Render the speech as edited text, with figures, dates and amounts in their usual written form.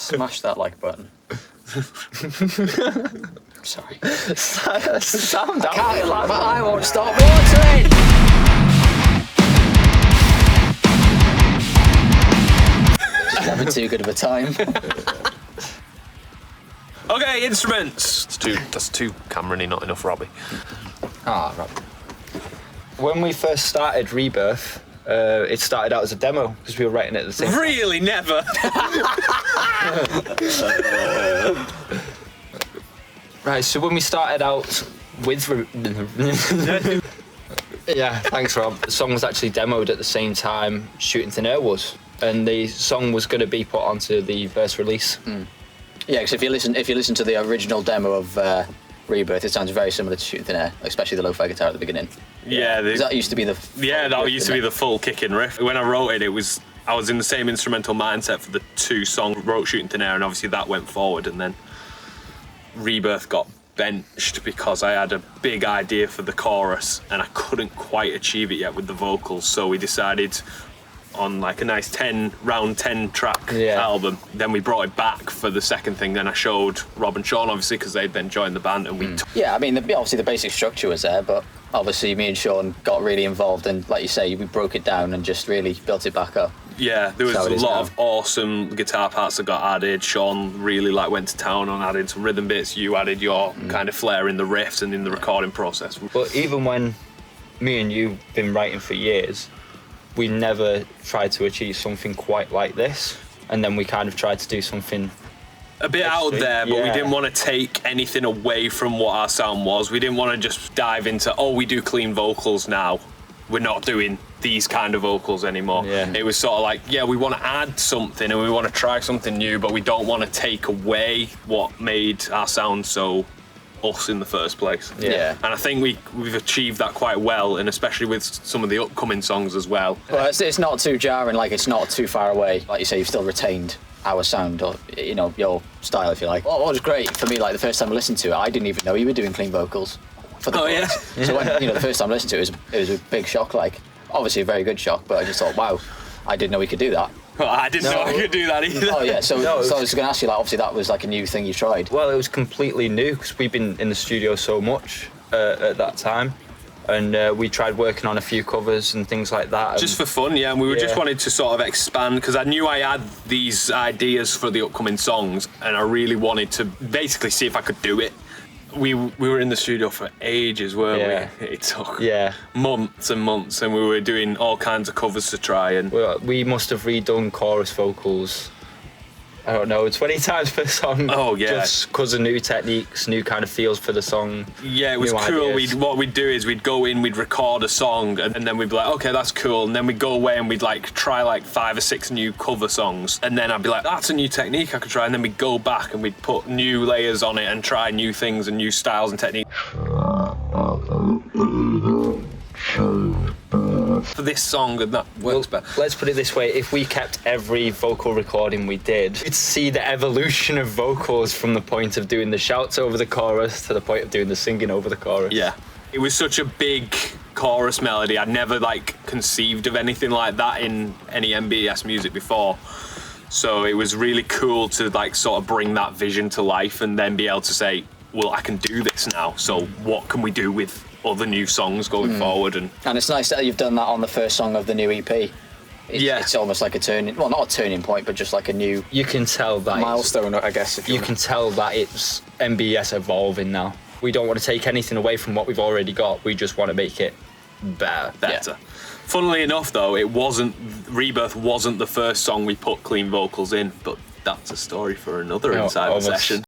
Smash that like button. Sorry. Sound out. Can't laugh, I won't stop watering! Just having too good of a time. Okay, instruments. That's too Cameron-y, not enough Robbie. Ah, Rob. When we first started Rebirth, it started out as a demo because we were writing it at the same time. Really, never. Right, so when we started out with... Yeah, thanks, Rob. The song was actually demoed at the same time Shooting Thin Air was, and the song was going to be put onto the first release. Yeah, because if you listen to the original demo of Rebirth, it sounds very similar to Shooting Thin Air, especially the lo-fi guitar at the beginning. Yeah, 'Cause that used to be the the full kicking riff. When I wrote it, I was in the same instrumental mindset for the two songs. Wrote Shooting Thin Air, and obviously that went forward, and then Rebirth got benched because I had a big idea for the chorus and I couldn't quite achieve it yet with the vocals. So we decided on like a nice 10 track album. Then we brought it back for the second thing. Then I showed Rob and Sean, obviously, because they'd then joined the band, and we. Yeah, I mean, obviously the basic structure was there, but obviously me and Sean got really involved, and like you say, we broke it down and just really built it back up. Yeah, there was So it a is lot now. of awesome guitar parts that got added. Sean really went to town on adding some rhythm bits. You added your kind of flair in the riffs and in the recording process. But even when me and you've been writing for years, we never tried to achieve something quite like this. And then we kind of tried to do something A bit out there, but we Yeah. didn't want to take anything away from what our sound was. We didn't want to just dive into, we do clean vocals now. We're not doing these kind of vocals anymore. Yeah. It was sort of like, we want to add something and we want to try something new, but we don't want to take away what made our sound so us in the first place. Yeah. And I think we've achieved that quite well, and especially with some of the upcoming songs as well. Well, it's not too jarring, like it's not too far away. Like you say, you've still retained our sound, or your style, if you like. What was great for me, like the first time I listened to it, I didn't even know you were doing clean vocals for the chorus. So when the first time I listened to it, it was a big shock. Like obviously a very good shock, but I just thought, wow, I didn't know we could do that. Well, I didn't know I could do that either. Oh yeah, so No, I was going to ask you, like, obviously that was like a new thing you tried. Well, it was completely new because we've been in the studio so much at that time, and we tried working on a few covers and things like that. Just for fun, yeah, and we were just Yeah. wanted to sort of expand, because I knew I had these ideas for the upcoming songs, and I really wanted to basically see if I could do it. We were in the studio for ages, weren't Yeah. we? It took Yeah. months and months, and we were doing all kinds of covers to try, and We must have redone chorus vocals, I don't know, 20 times per song. Oh, yeah. Just because of new techniques, new kind of feels for the song. yeah, it was new cool. ideas. What we'd do is we'd go in, we'd record a song, and then we'd be like, okay, that's cool. And then we'd go away and we'd like try like 5 or 6 new cover songs. And then I'd be like, that's a new technique I could try. And then we'd go back and we'd put new layers on it and try new things and new styles and techniques. For this song, and that works better. Let's put it this way, if we kept every vocal recording we did, you'd see the evolution of vocals from the point of doing the shouts over the chorus to the point of doing the singing over the chorus. Yeah. It was such a big chorus melody. I'd never conceived of anything like that in any MBS music before. So it was really cool to sort of bring that vision to life and then be able to say, well, I can do this now. So what can we do with other new songs going forward? And You can tell that milestone, I guess. If you can tell that it's MBS evolving now. We don't want to take anything away from what we've already got. We just want to make it better. better. Funnily enough, though, Rebirth wasn't the first song we put clean vocals in, but that's a story for another Inside the Session.